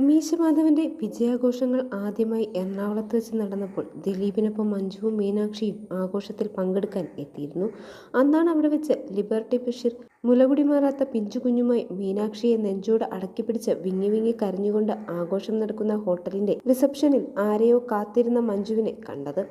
മീശ മാധവന്റെ വിജയാഘോഷങ്ങൾ ആദ്യമായി എറണാകുളത്ത് വെച്ച് നടന്നപ്പോൾ ദിലീപിനൊപ്പം മഞ്ജുവും മീനാക്ഷിയും ആഘോഷത്തിൽ പങ്കെടുക്കാൻ എത്തിയിരുന്നു. അന്നാണ് അവിടെ വെച്ച് ലിബർട്ടി ബഷീർ മുലകുടി മാറാത്ത പിഞ്ചു കുഞ്ഞുമായി മീനാക്ഷിയെ നെഞ്ചോട് അടക്കിപ്പിടിച്ച് വിങ്ങി വിങ്ങി കരഞ്ഞുകൊണ്ട് ആഘോഷം നടക്കുന്ന ഹോട്ടലിന്റെ റിസപ്ഷനിൽ ആരെയോ കാത്തിരുന്ന മഞ്ജുവിനെ കണ്ടത്.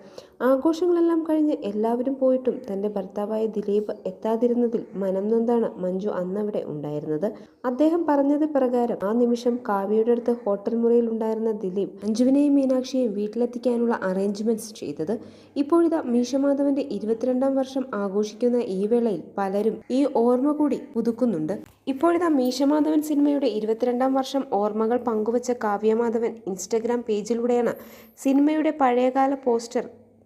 ആഘോഷങ്ങളെല്ലാം കഴിഞ്ഞ് എല്ലാവരും പോയിട്ടും തന്റെ ഭർത്താവായ ദിലീപ് എത്താതിരുന്നതിൽ മനം നൊന്താണ് മഞ്ജു അന്നവിടെ ഉണ്ടായിരുന്നത്. അദ്ദേഹം പറഞ്ഞത് പ്രകാരം ആ നിമിഷം കാവ്യയുടെ അടുത്ത് ഹോട്ടൽ മുറിയിൽ ഉണ്ടായിരുന്ന ദിലീപ് മഞ്ജുവിനെയും മീനാക്ഷിയെയും വീട്ടിലെത്തിക്കാനുള്ള അറേഞ്ച്മെന്റ്സ് ചെയ്തത്. ഇപ്പോഴിതാ മീശ മാധവന്റെ 22ാം വർഷം ആഘോഷിക്കുന്ന ഈ വേളയിൽ പലരും ഈ ഓർമ്മ കൂടി പുതുക്കുന്നുണ്ട്. ഇപ്പോഴിതാ മീശ മാധവൻ സിനിമയുടെ 22ാം വർഷം ഓർമ്മകൾ പങ്കുവച്ച കാവ്യ മാധവൻ ഇൻസ്റ്റഗ്രാം പേജിലൂടെയാണ് സിനിമയുടെ പഴയകാല പോസ്റ്റർ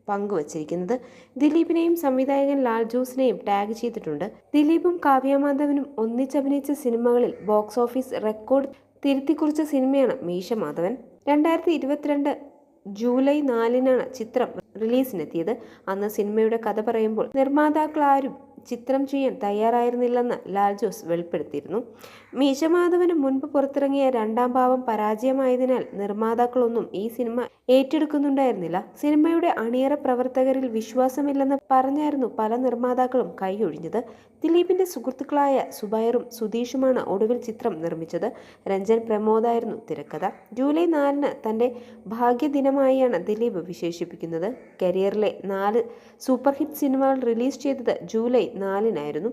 പങ്കുവച്ചിരിക്കുന്നത്. ദിലീപിനെയും സംവിധായകൻ ലാൽ ജോസിനെയും ടാഗ് ചെയ്തിട്ടുണ്ട്. ദിലീപും കാവ്യ മാധവനും ഒന്നിച്ചഭിനയിച്ച സിനിമകളിൽ ബോക്സ് ഓഫീസ് റെക്കോർഡ് തിരുത്തിക്കുറിച്ച സിനിമയാണ് മീശ മാധവൻ. 2022 ജൂലൈ 4-നാണ് ചിത്രം റിലീസിനെത്തിയത്. അന്ന് സിനിമയുടെ കഥ പറയുമ്പോൾ നിർമ്മാതാക്കളാരും ചിത്രം ചെയ്യാൻ തയ്യാറായിരുന്നില്ലെന്ന് ലാൽ ജോസ് വെളിപ്പെടുത്തിയിരുന്നു. മീശ മാധവന് മുൻപ് പുറത്തിറങ്ങിയ 2ാം ഭാവം പരാജയമായതിനാൽ നിർമ്മാതാക്കളൊന്നും ഈ സിനിമ ഏറ്റെടുക്കുന്നുണ്ടായിരുന്നില്ല. സിനിമയുടെ അണിയറ പ്രവർത്തകരിൽ വിശ്വാസമില്ലെന്ന് പറഞ്ഞായിരുന്നു പല നിർമ്മാതാക്കളും കൈയൊഴിഞ്ഞത്. ദിലീപിന്റെ സുഹൃത്തുക്കളായ സുബൈറും സുധീഷുമാണ് ഒടുവിൽ ചിത്രം നിർമ്മിച്ചത്. രഞ്ജൻ പ്രമോദായിരുന്നു തിരക്കഥ. ജൂലൈ 4-ന് തന്റെ ഭാഗ്യദിനമായാണ് ദിലീപ് വിശേഷിപ്പിക്കുന്നത്. കരിയറിലെ 4 സൂപ്പർ ഹിറ്റ് സിനിമകൾ റിലീസ് ചെയ്തത് ജൂലൈ 4-നായിരുന്നു.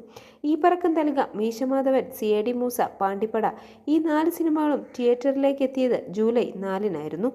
ഈ പറക്കം തലിക, മീശ മാധവൻ, CID മൂസ, പാണ്ടിപ്പട ഈ 4 സിനിമകളും തിയേറ്ററിലേക്ക് എത്തിയത് ജൂലൈ 4-നായിരുന്നു.